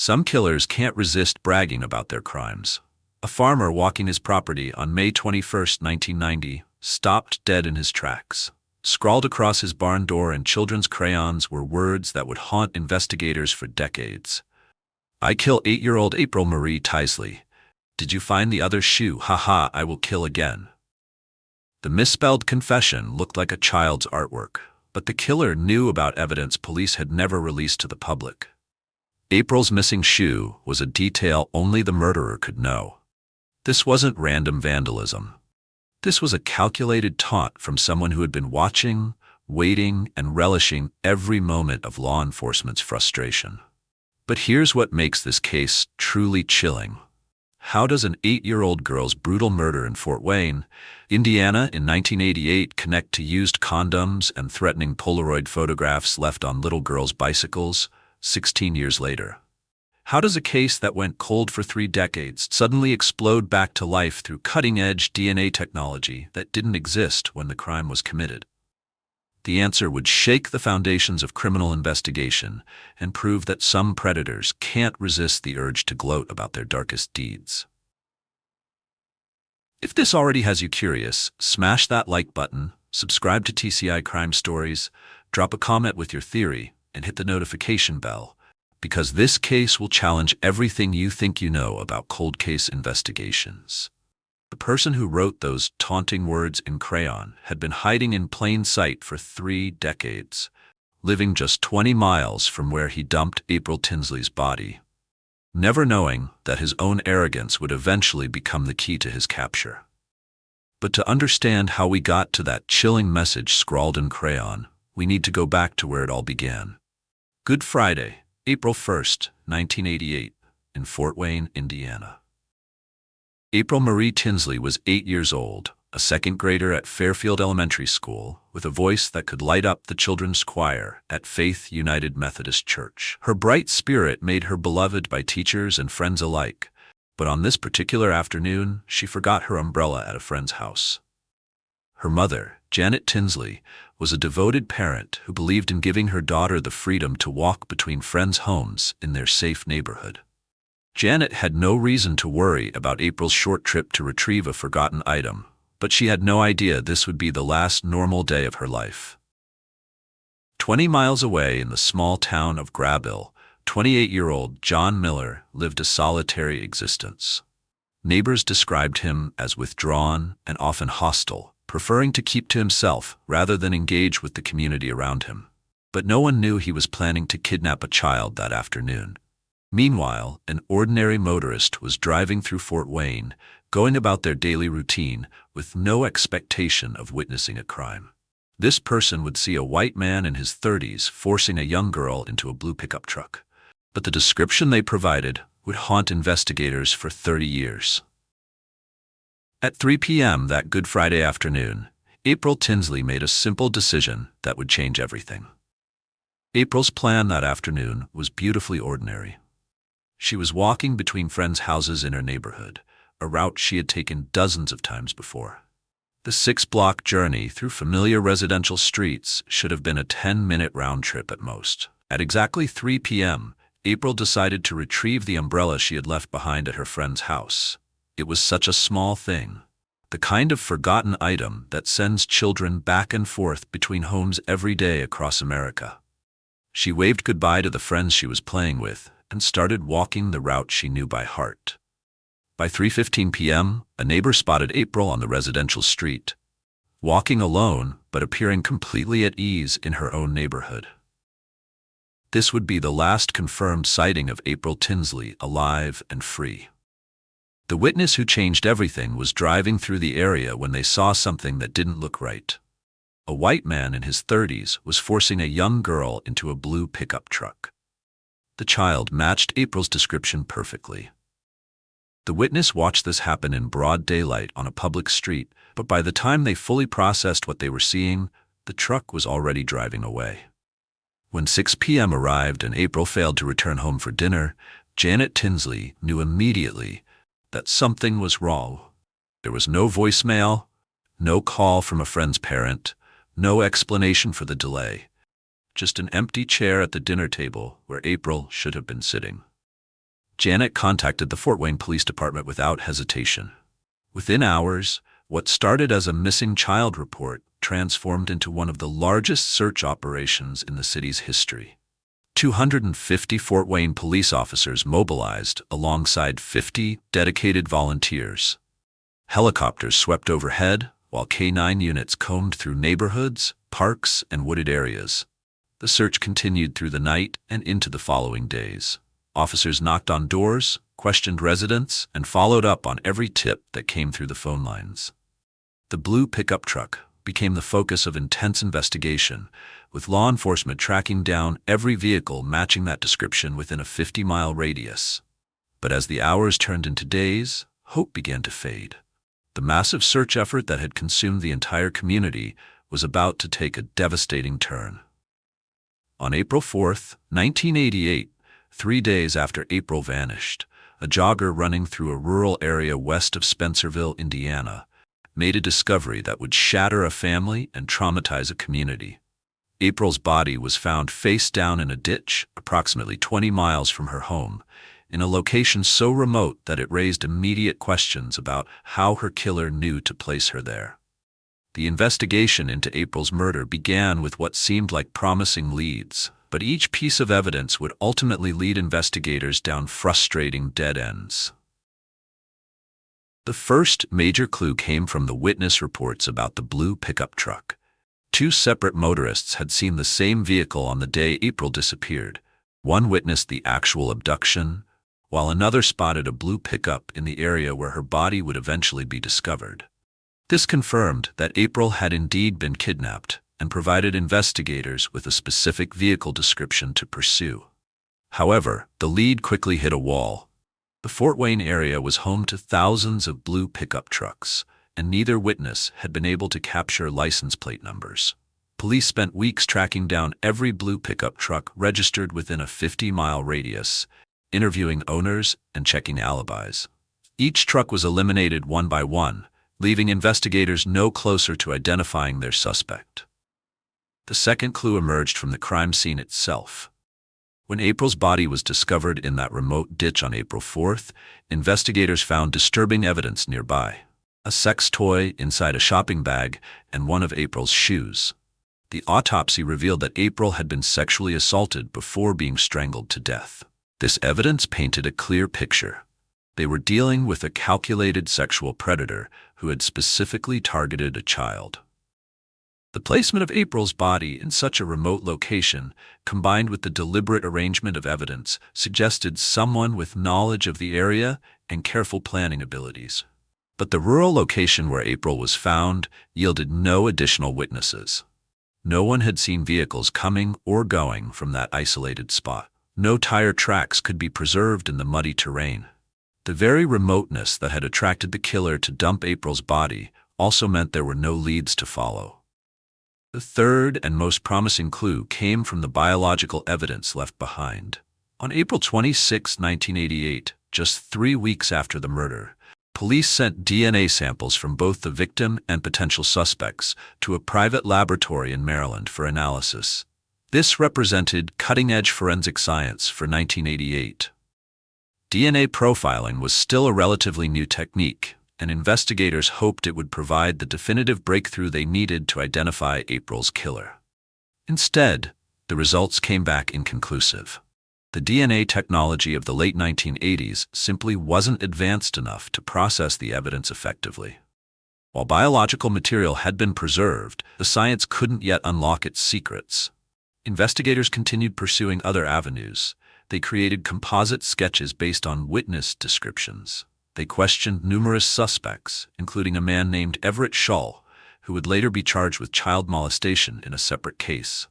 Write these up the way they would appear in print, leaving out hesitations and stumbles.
Some killers can't resist bragging about their crimes. A farmer walking his property on May 21, 1990, stopped dead in his tracks. Scrawled across his barn door in children's crayons were words that would haunt investigators for decades. I kill 8-year-old April Marie Tisley. Did you find the other shoe? Haha, I will kill again. The misspelled confession looked like a child's artwork, but the killer knew about evidence police had never released to the public. April's missing shoe was a detail only the murderer could know. This wasn't random vandalism. This was a calculated taunt from someone who had been watching, waiting, and relishing every moment of law enforcement's frustration. But here's what makes this case truly chilling. How does an 8-year-old girl's brutal murder in Fort Wayne, Indiana in 1988 connect to used condoms and threatening Polaroid photographs left on little girls' bicycles 16 years later? How does a case that went cold for 3 decades suddenly explode back to life through cutting-edge DNA technology that didn't exist when the crime was committed? The answer would shake the foundations of criminal investigation and prove that some predators can't resist the urge to gloat about their darkest deeds. If this already has you curious, smash that like button, subscribe to TCI Crime Stories, drop a comment with your theory, and hit the notification bell, because this case will challenge everything you think you know about cold case investigations. The person who wrote those taunting words in crayon had been hiding in plain sight for 3 decades, living just 20 miles from where he dumped April Tinsley's body, never knowing that his own arrogance would eventually become the key to his capture. But to understand how we got to that chilling message scrawled in crayon, we need to go back to where it all began. Good Friday, April 1st, 1988, in Fort Wayne, Indiana. April Marie Tinsley was 8 years old, a second grader at Fairfield Elementary School, with a voice that could light up the children's choir at Faith United Methodist Church. Her bright spirit made her beloved by teachers and friends alike, but on this particular afternoon, she forgot her umbrella at a friend's house. Her mother, Janet Tinsley, was a devoted parent who believed in giving her daughter the freedom to walk between friends' homes in their safe neighborhood. Janet had no reason to worry about April's short trip to retrieve a forgotten item, but she had no idea this would be the last normal day of her life. 20 miles away in the small town of Grabille, 28-year-old John Miller lived a solitary existence. Neighbors described him as withdrawn and often hostile, preferring to keep to himself rather than engage with the community around him. But no one knew he was planning to kidnap a child that afternoon. Meanwhile, an ordinary motorist was driving through Fort Wayne, going about their daily routine with no expectation of witnessing a crime. This person would see a white man in his 30s forcing a young girl into a blue pickup truck. But the description they provided would haunt investigators for 30 years. At 3 p.m. that Good Friday afternoon, April Tinsley made a simple decision that would change everything. April's plan that afternoon was beautifully ordinary. She was walking between friends' houses in her neighborhood, a route she had taken dozens of times before. The 6-block journey through familiar residential streets should have been a 10-minute round trip at most. At exactly 3 p.m., April decided to retrieve the umbrella she had left behind at her friend's house. It was such a small thing, the kind of forgotten item that sends children back and forth between homes every day across America. She waved goodbye to the friends she was playing with and started walking the route she knew by heart. By 3:15 p.m., a neighbor spotted April on the residential street, walking alone but appearing completely at ease in her own neighborhood. This would be the last confirmed sighting of April Tinsley alive and free. The witness who changed everything was driving through the area when they saw something that didn't look right. A white man in his 30s was forcing a young girl into a blue pickup truck. The child matched April's description perfectly. The witness watched this happen in broad daylight on a public street, but by the time they fully processed what they were seeing, the truck was already driving away. When 6 p.m. arrived and April failed to return home for dinner, Janet Tinsley knew immediately that something was wrong. There was no voicemail, no call from a friend's parent, no explanation for the delay. Just an empty chair at the dinner table where April should have been sitting. Janet contacted the Fort Wayne Police Department without hesitation. Within hours, what started as a missing child report transformed into one of the largest search operations in the city's history. 250 Fort Wayne police officers mobilized alongside 50 dedicated volunteers. Helicopters swept overhead, while K-9 units combed through neighborhoods, parks, and wooded areas. The search continued through the night and into the following days. Officers knocked on doors, questioned residents, and followed up on every tip that came through the phone lines. The blue pickup truck became the focus of intense investigation, with law enforcement tracking down every vehicle matching that description within a 50-mile radius. But as the hours turned into days, hope began to fade. The massive search effort that had consumed the entire community was about to take a devastating turn. On April 4, 1988, 3 days after April vanished, a jogger running through a rural area west of Spencerville, Indiana, made a discovery that would shatter a family and traumatize a community. April's body was found face down in a ditch approximately 20 miles from her home, in a location so remote that it raised immediate questions about how her killer knew to place her there. The investigation into April's murder began with what seemed like promising leads, but each piece of evidence would ultimately lead investigators down frustrating dead ends. The first major clue came from the witness reports about the blue pickup truck. 2 separate motorists had seen the same vehicle on the day April disappeared. One witnessed the actual abduction, while another spotted a blue pickup in the area where her body would eventually be discovered. This confirmed that April had indeed been kidnapped and provided investigators with a specific vehicle description to pursue. However, the lead quickly hit a wall. The Fort Wayne area was home to thousands of blue pickup trucks, and neither witness had been able to capture license plate numbers. Police spent weeks tracking down every blue pickup truck registered within a 50-mile radius, interviewing owners and checking alibis. Each truck was eliminated one by one, leaving investigators no closer to identifying their suspect. The second clue emerged from the crime scene itself. When April's body was discovered in that remote ditch on April 4th, investigators found disturbing evidence nearby: a sex toy inside a shopping bag and one of April's shoes. The autopsy revealed that April had been sexually assaulted before being strangled to death. This evidence painted a clear picture. They were dealing with a calculated sexual predator who had specifically targeted a child. The placement of April's body in such a remote location, combined with the deliberate arrangement of evidence, suggested someone with knowledge of the area and careful planning abilities. But the rural location where April was found yielded no additional witnesses. No one had seen vehicles coming or going from that isolated spot. No tire tracks could be preserved in the muddy terrain. The very remoteness that had attracted the killer to dump April's body also meant there were no leads to follow. The third and most promising clue came from the biological evidence left behind. On April 26, 1988, just 3 weeks after the murder, police sent DNA samples from both the victim and potential suspects to a private laboratory in Maryland for analysis. This represented cutting-edge forensic science for 1988. DNA profiling was still a relatively new technique, and investigators hoped it would provide the definitive breakthrough they needed to identify April's killer. Instead, the results came back inconclusive. The DNA technology of the late 1980s simply wasn't advanced enough to process the evidence effectively. While biological material had been preserved, the science couldn't yet unlock its secrets. Investigators continued pursuing other avenues. They created composite sketches based on witness descriptions. They questioned numerous suspects, including a man named Everett Shull, who would later be charged with child molestation in a separate case.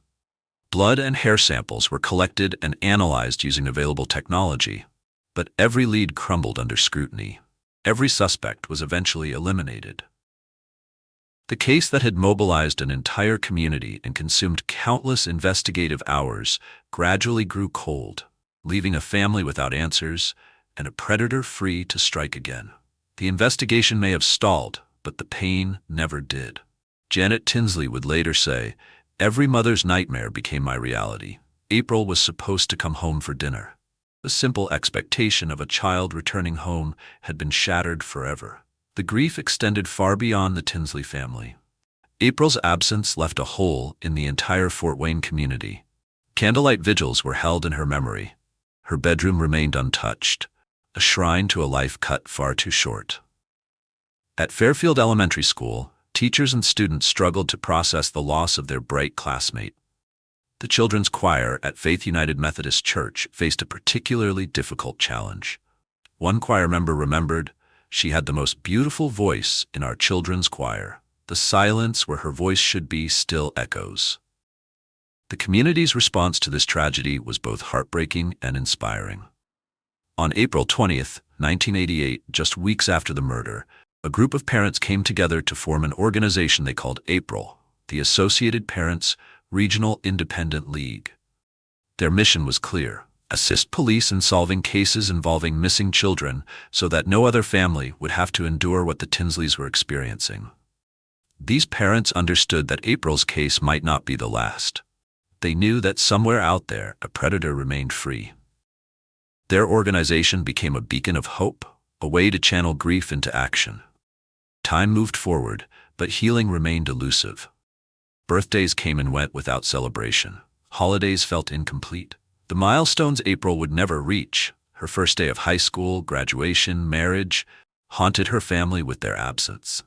Blood and hair samples were collected and analyzed using available technology, but every lead crumbled under scrutiny. Every suspect was eventually eliminated. The case that had mobilized an entire community and consumed countless investigative hours gradually grew cold, leaving a family without answers and a predator free to strike again. The investigation may have stalled, but the pain never did. Janet Tinsley would later say, "Every mother's nightmare became my reality. April was supposed to come home for dinner. The simple expectation of a child returning home had been shattered forever. The grief extended far beyond the Tinsley family. April's absence left a hole in the entire Fort Wayne community. Candlelight vigils were held in her memory. Her bedroom remained untouched, a shrine to a life cut far too short. At Fairfield Elementary School, teachers and students struggled to process the loss of their bright classmate. The children's choir at Faith United Methodist Church faced a particularly difficult challenge. One choir member remembered, "She had the most beautiful voice in our children's choir. The silence where her voice should be still echoes." The community's response to this tragedy was both heartbreaking and inspiring. On April 20th, 1988, just weeks after the murder, a group of parents came together to form an organization they called April, the Associated Parents Regional Independent League. Their mission was clear: assist police in solving cases involving missing children so that no other family would have to endure what the Tinsleys were experiencing. These parents understood that April's case might not be the last. They knew that somewhere out there, a predator remained free. Their organization became a beacon of hope, a way to channel grief into action. Time moved forward, but healing remained elusive. Birthdays came and went without celebration. Holidays felt incomplete. The milestones April would never reach, her first day of high school, graduation, marriage, haunted her family with their absence.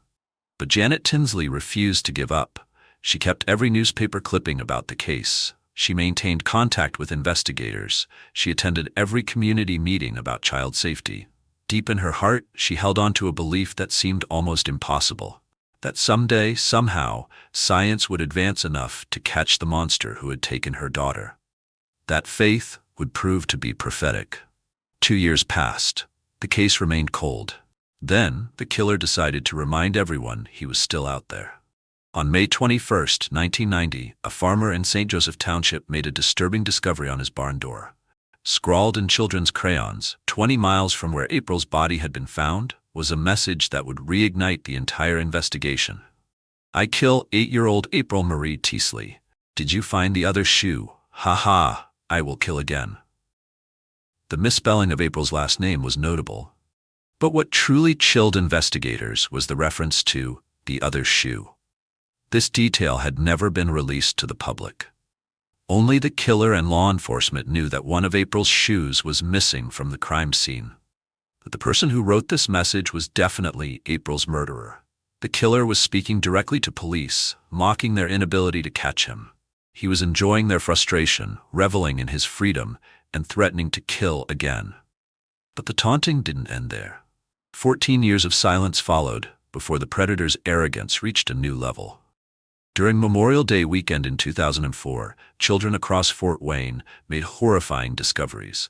But Janet Tinsley refused to give up. She kept every newspaper clipping about the case. She maintained contact with investigators. She attended every community meeting about child safety. Deep in her heart, she held on to a belief that seemed almost impossible: that someday, somehow, science would advance enough to catch the monster who had taken her daughter. That faith would prove to be prophetic. 2 years passed. The case remained cold. Then, the killer decided to remind everyone he was still out there. On May 21, 1990, a farmer in St. Joseph Township made a disturbing discovery on his barn door. Scrawled in children's crayons, 20 miles from where April's body had been found, was a message that would reignite the entire investigation. "I kill 8-year-old April Marie Tinsley. Did you find the other shoe? Ha ha, I will kill again." The misspelling of April's last name was notable. But what truly chilled investigators was the reference to the other shoe. This detail had never been released to the public. Only the killer and law enforcement knew that one of April's shoes was missing from the crime scene. But the person who wrote this message was definitely April's murderer. The killer was speaking directly to police, mocking their inability to catch him. He was enjoying their frustration, reveling in his freedom, and threatening to kill again. But the taunting didn't end there. 14 years of silence followed before the predator's arrogance reached a new level. During Memorial Day weekend in 2004, children across Fort Wayne made horrifying discoveries.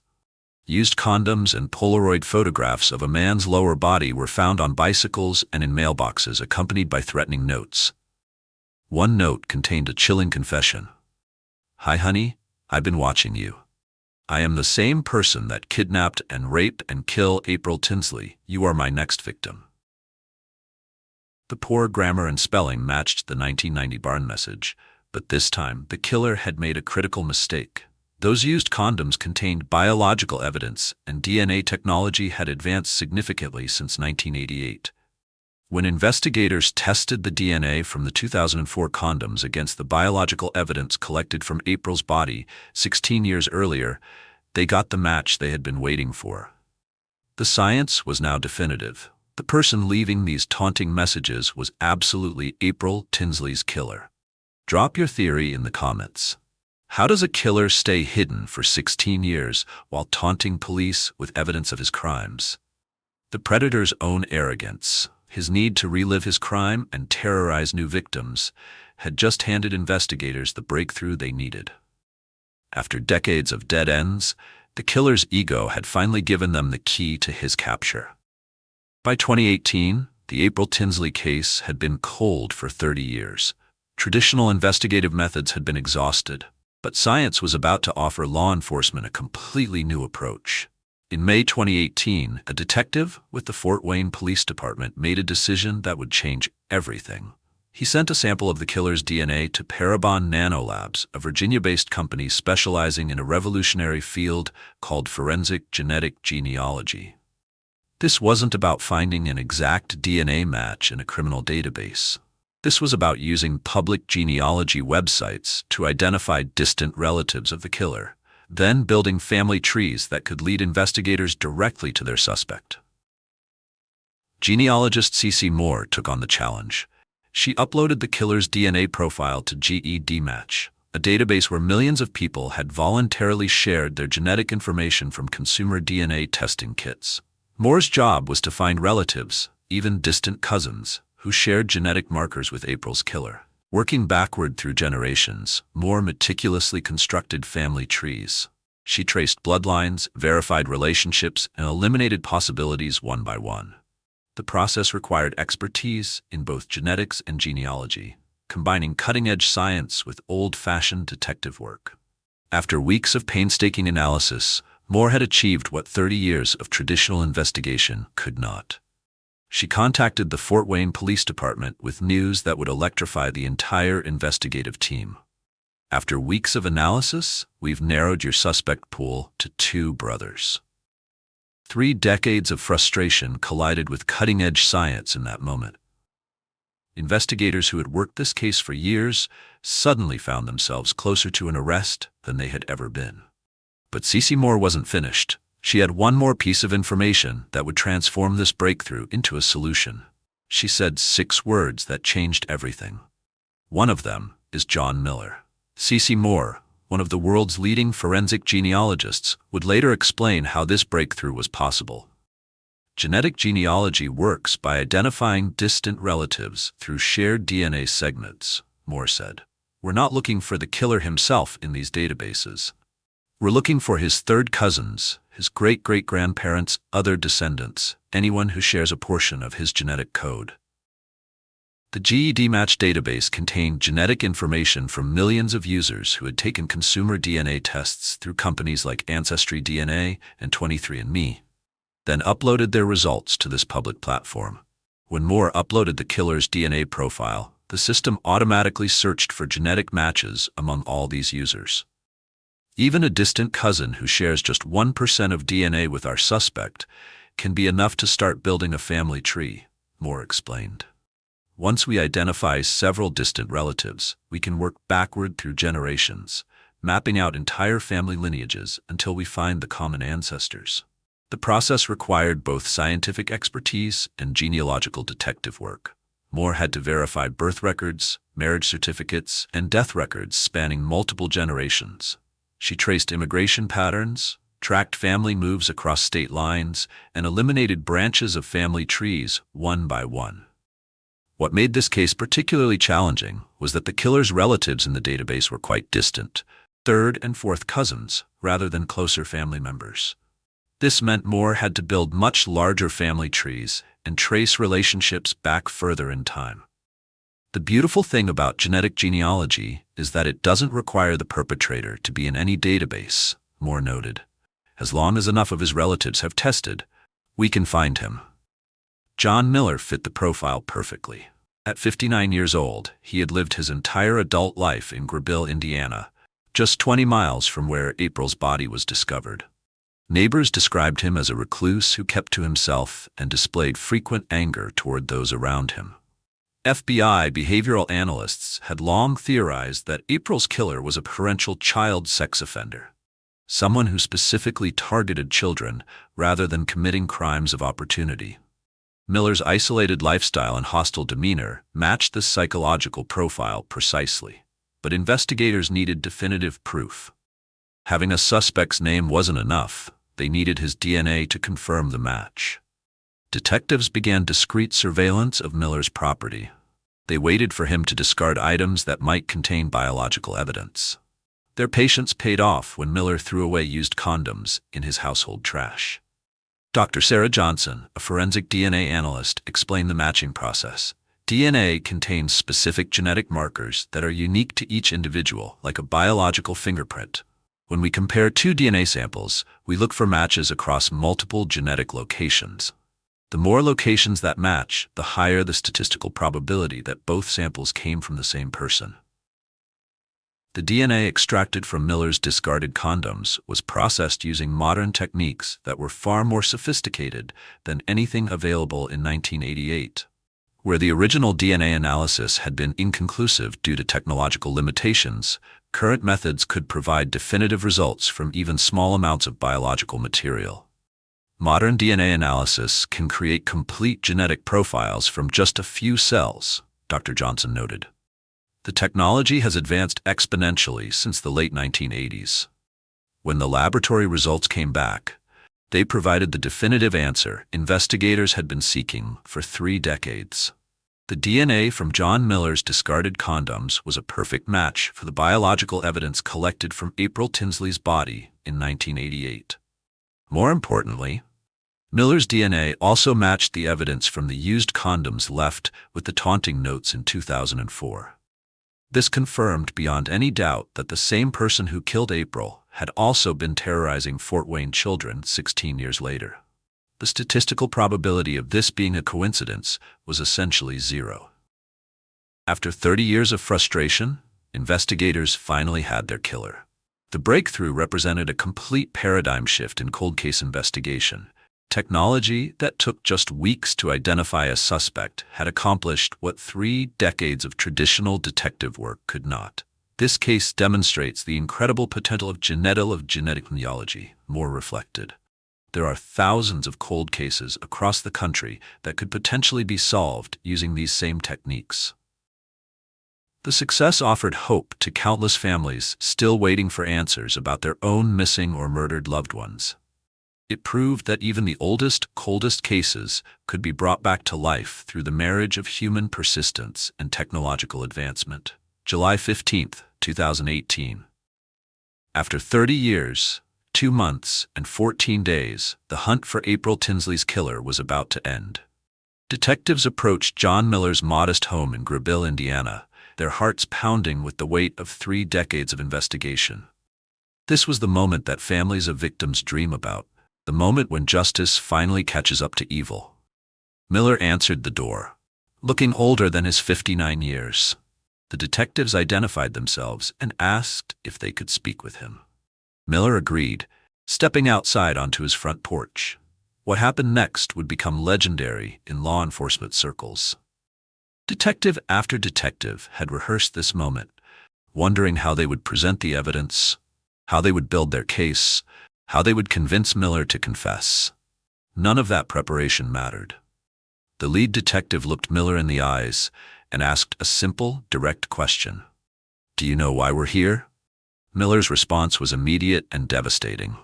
Used condoms and Polaroid photographs of a man's lower body were found on bicycles and in mailboxes, accompanied by threatening notes. One note contained a chilling confession. "Hi honey, I've been watching you. I am the same person that kidnapped and raped and killed April Tinsley. You are my next victim." The poor grammar and spelling matched the 1990 barn message, but this time the killer had made a critical mistake. Those used condoms contained biological evidence, and DNA technology had advanced significantly since 1988. When investigators tested the DNA from the 2004 condoms against the biological evidence collected from April's body 16 years earlier, they got the match they had been waiting for. The science was now definitive. The person leaving these taunting messages was absolutely April Tinsley's killer. Drop your theory in the comments. How does a killer stay hidden for 16 years while taunting police with evidence of his crimes? The predator's own arrogance, his need to relive his crime and terrorize new victims, had just handed investigators the breakthrough they needed. After decades of dead ends, the killer's ego had finally given them the key to his capture. By 2018, the April Tinsley case had been cold for 30 years. Traditional investigative methods had been exhausted, but science was about to offer law enforcement a completely new approach. In May 2018, a detective with the Fort Wayne Police Department made a decision that would change everything. He sent a sample of the killer's DNA to Parabon Nanolabs, a Virginia-based company specializing in a revolutionary field called forensic genetic genealogy. This wasn't about finding an exact DNA match in a criminal database. This was about using public genealogy websites to identify distant relatives of the killer, then building family trees that could lead investigators directly to their suspect. Genealogist C.C. Moore took on the challenge. She uploaded the killer's DNA profile to GEDmatch, a database where millions of people had voluntarily shared their genetic information from consumer DNA testing kits. Moore's job was to find relatives, even distant cousins, who shared genetic markers with April's killer. Working backward through generations, Moore meticulously constructed family trees. She traced bloodlines, verified relationships, and eliminated possibilities one by one. The process required expertise in both genetics and genealogy, combining cutting-edge science with old-fashioned detective work. After weeks of painstaking analysis, Moore had achieved what 30 years of traditional investigation could not. She contacted the Fort Wayne Police Department with news that would electrify the entire investigative team. After weeks of analysis, we've narrowed your suspect pool to 2 brothers. 3 decades of frustration collided with cutting-edge science in that moment. Investigators who had worked this case for years suddenly found themselves closer to an arrest than they had ever been. But C.C. Moore wasn't finished. She had one more piece of information that would transform this breakthrough into a solution. She said 6 words that changed everything. One of them is John Miller. C.C. Moore, one of the world's leading forensic genealogists, would later explain how this breakthrough was possible. Genetic genealogy works by identifying distant relatives through shared DNA segments, Moore said. We're not looking for the killer himself in these databases. We're looking for his third cousins, his great-great-grandparents, other descendants, anyone who shares a portion of his genetic code. The GEDmatch database contained genetic information from millions of users who had taken consumer DNA tests through companies like Ancestry DNA and 23andMe, then uploaded their results to this public platform. When Moore uploaded the killer's DNA profile, the system automatically searched for genetic matches among all these users. Even a distant cousin who shares just 1% of DNA with our suspect can be enough to start building a family tree, Moore explained. Once we identify several distant relatives, we can work backward through generations, mapping out entire family lineages until we find the common ancestors. The process required both scientific expertise and genealogical detective work. Moore had to verify birth records, marriage certificates, and death records spanning multiple generations. She traced immigration patterns, tracked family moves across state lines, and eliminated branches of family trees one by one. What made this case particularly challenging was that the killer's relatives in the database were quite distant, 3rd and 4th cousins, rather than closer family members. This meant Moore had to build much larger family trees and trace relationships back further in time. The beautiful thing about genetic genealogy is that it doesn't require the perpetrator to be in any database, Moore noted. As long as enough of his relatives have tested, we can find him. John Miller fit the profile perfectly. At 59 years old, he had lived his entire adult life in Greville, Indiana, just 20 miles from where April's body was discovered. Neighbors described him as a recluse who kept to himself and displayed frequent anger toward those around him. FBI behavioral analysts had long theorized that April's killer was a potential child sex offender, someone who specifically targeted children rather than committing crimes of opportunity. Miller's isolated lifestyle and hostile demeanor matched this psychological profile precisely, but investigators needed definitive proof. Having a suspect's name wasn't enough. They needed his DNA to confirm the match. Detectives began discreet surveillance of Miller's property. They waited for him to discard items that might contain biological evidence. Their patience paid off when Miller threw away used condoms in his household trash. Dr. Sarah Johnson, a forensic DNA analyst, explained the matching process. DNA contains specific genetic markers that are unique to each individual, like a biological fingerprint. When we compare 2 DNA samples, we look for matches across multiple genetic locations. The more locations that match, the higher the statistical probability that both samples came from the same person. The DNA extracted from Miller's discarded condoms was processed using modern techniques that were far more sophisticated than anything available in 1988. Where the original DNA analysis had been inconclusive due to technological limitations, current methods could provide definitive results from even small amounts of biological material. Modern DNA analysis can create complete genetic profiles from just a few cells, Dr. Johnson noted. The technology has advanced exponentially since the late 1980s. When the laboratory results came back, they provided the definitive answer investigators had been seeking for 3 decades. The DNA from John Miller's discarded condoms was a perfect match for the biological evidence collected from April Tinsley's body in 1988. More importantly, Miller's DNA also matched the evidence from the used condoms left with the taunting notes in 2004. This confirmed beyond any doubt that the same person who killed April had also been terrorizing Fort Wayne children 16 years later. The statistical probability of this being a coincidence was essentially zero. After 30 years of frustration, investigators finally had their killer. The breakthrough represented a complete paradigm shift in cold case investigation. Technology that took just weeks to identify a suspect had accomplished what 3 decades of traditional detective work could not. This case demonstrates the incredible potential of genetic neology, more reflected. There are thousands of cold cases across the country that could potentially be solved using these same techniques. The success offered hope to countless families still waiting for answers about their own missing or murdered loved ones. It proved that even the oldest, coldest cases could be brought back to life through the marriage of human persistence and technological advancement. July 15, 2018. After 30 years, 2 months, and 14 days, the hunt for April Tinsley's killer was about to end. Detectives approached John Miller's modest home in Greville, Indiana, their hearts pounding with the weight of 3 decades of investigation. This was the moment that families of victims dream about. The moment when justice finally catches up to evil. Miller answered the door, looking older than his 59 years. The detectives identified themselves and asked if they could speak with him. Miller agreed, stepping outside onto his front porch. What happened next would become legendary in law enforcement circles. Detective after detective had rehearsed this moment, wondering how they would present the evidence, how they would build their case, how they would convince Miller to confess. None of that preparation mattered. The lead detective looked Miller in the eyes and asked a simple, direct question. "Do you know why we're here?" Miller's response was immediate and devastating.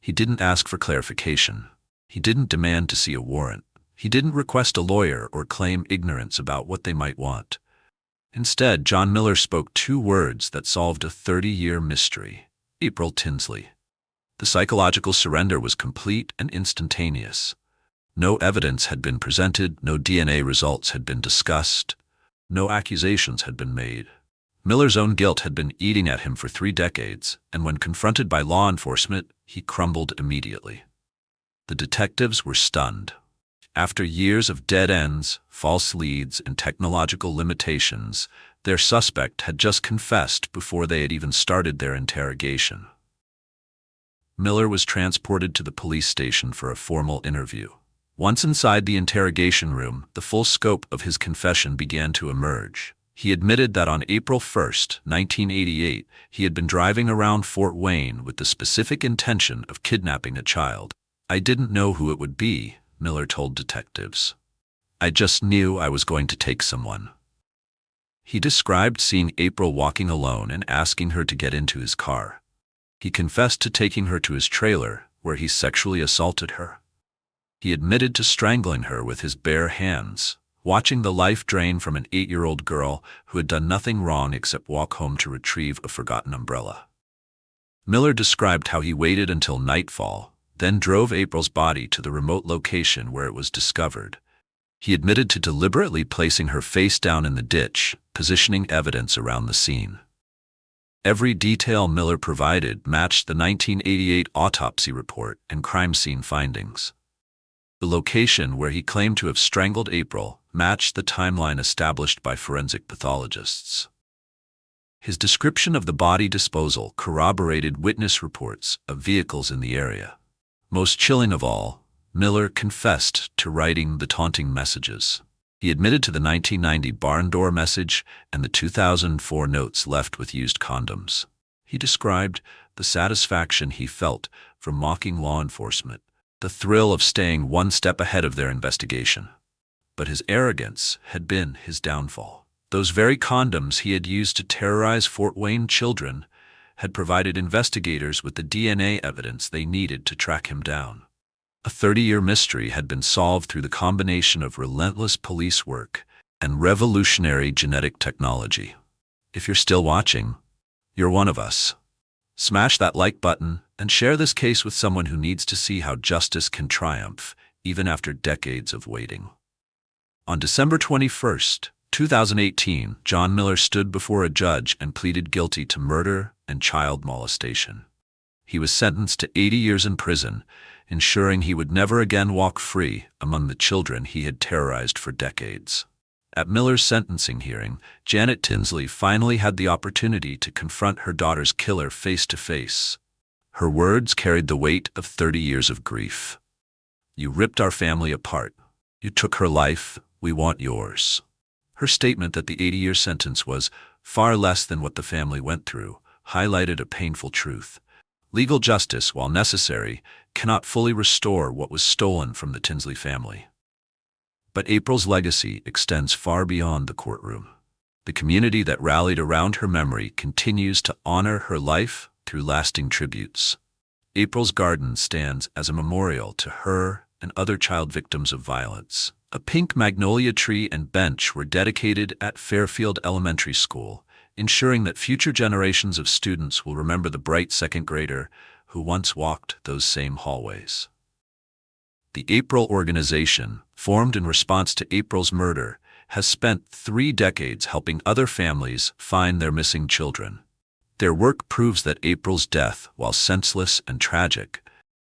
He didn't ask for clarification. He didn't demand to see a warrant. He didn't request a lawyer or claim ignorance about what they might want. Instead, John Miller spoke 2 words that solved a 30-year mystery: April Tinsley. The psychological surrender was complete and instantaneous. No evidence had been presented, no DNA results had been discussed, no accusations had been made. Miller's own guilt had been eating at him for 3 decades, and when confronted by law enforcement, he crumbled immediately. The detectives were stunned. After years of dead ends, false leads, and technological limitations, their suspect had just confessed before they had even started their interrogation. Miller was transported to the police station for a formal interview. Once inside the interrogation room, the full scope of his confession began to emerge. He admitted that on April 1, 1988, he had been driving around Fort Wayne with the specific intention of kidnapping a child. "I didn't know who it would be," Miller told detectives. "I just knew I was going to take someone." He described seeing April walking alone and asking her to get into his car. He confessed to taking her to his trailer, where he sexually assaulted her. He admitted to strangling her with his bare hands, watching the life drain from an 8-year-old girl who had done nothing wrong except walk home to retrieve a forgotten umbrella. Miller described how he waited until nightfall, then drove April's body to the remote location where it was discovered. He admitted to deliberately placing her face down in the ditch, positioning evidence around the scene. Every detail Miller provided matched the 1988 autopsy report and crime scene findings. The location where he claimed to have strangled April matched the timeline established by forensic pathologists. His description of the body disposal corroborated witness reports of vehicles in the area. Most chilling of all, Miller confessed to writing the taunting messages. He admitted to the 1990 barn door message and the 2004 notes left with used condoms. He described the satisfaction he felt from mocking law enforcement, the thrill of staying one step ahead of their investigation. But his arrogance had been his downfall. Those very condoms he had used to terrorize Fort Wayne children had provided investigators with the DNA evidence they needed to track him down. A 30-year mystery had been solved through the combination of relentless police work and revolutionary genetic technology. If you're still watching, you're one of us. Smash that like button and share this case with someone who needs to see how justice can triumph even after decades of waiting. On December 21, 2018, John Miller stood before a judge and pleaded guilty to murder and child molestation. He was sentenced to 80 years in prison, ensuring he would never again walk free among the children he had terrorized for decades. At Miller's sentencing hearing, Janet Tinsley finally had the opportunity to confront her daughter's killer face to face. Her words carried the weight of 30 years of grief. "You ripped our family apart. You took her life. We want yours." Her statement that the 80-year sentence was far less than what the family went through highlighted a painful truth. Legal justice, while necessary, cannot fully restore what was stolen from the Tinsley family. But April's legacy extends far beyond the courtroom. The community that rallied around her memory continues to honor her life through lasting tributes. April's Garden stands as a memorial to her and other child victims of violence. A pink magnolia tree and bench were dedicated at Fairfield Elementary School, ensuring that future generations of students will remember the bright second grader who once walked those same hallways. The April organization, formed in response to April's murder, has spent 3 decades helping other families find their missing children. Their work proves that April's death, while senseless and tragic,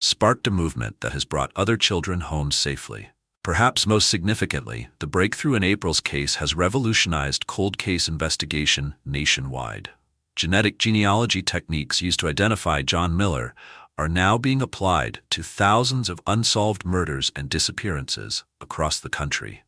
sparked a movement that has brought other children home safely. Perhaps most significantly, the breakthrough in April's case has revolutionized cold case investigation nationwide. Genetic genealogy techniques used to identify John Miller are now being applied to thousands of unsolved murders and disappearances across the country.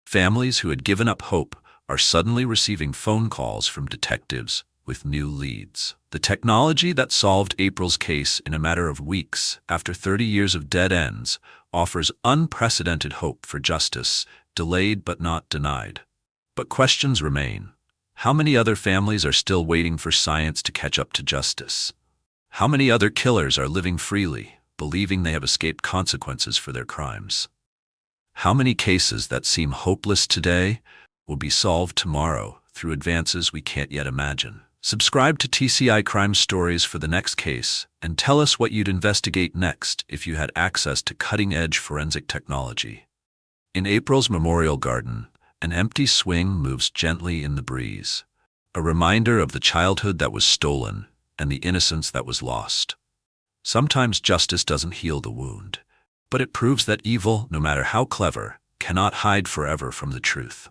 Families who had given up hope are suddenly receiving phone calls from detectives with new leads. The technology that solved April's case in a matter of weeks after 30 years of dead ends offers unprecedented hope for justice, delayed but not denied. But questions remain. How many other families are still waiting for science to catch up to justice? How many other killers are living freely, believing they have escaped consequences for their crimes? How many cases that seem hopeless today will be solved tomorrow through advances we can't yet imagine? Subscribe to TCI Crime Stories for the next case, and tell us what you'd investigate next if you had access to cutting-edge forensic technology. In April's Memorial Garden, an empty swing moves gently in the breeze, a reminder of the childhood that was stolen and the innocence that was lost. Sometimes justice doesn't heal the wound, but it proves that evil, no matter how clever, cannot hide forever from the truth.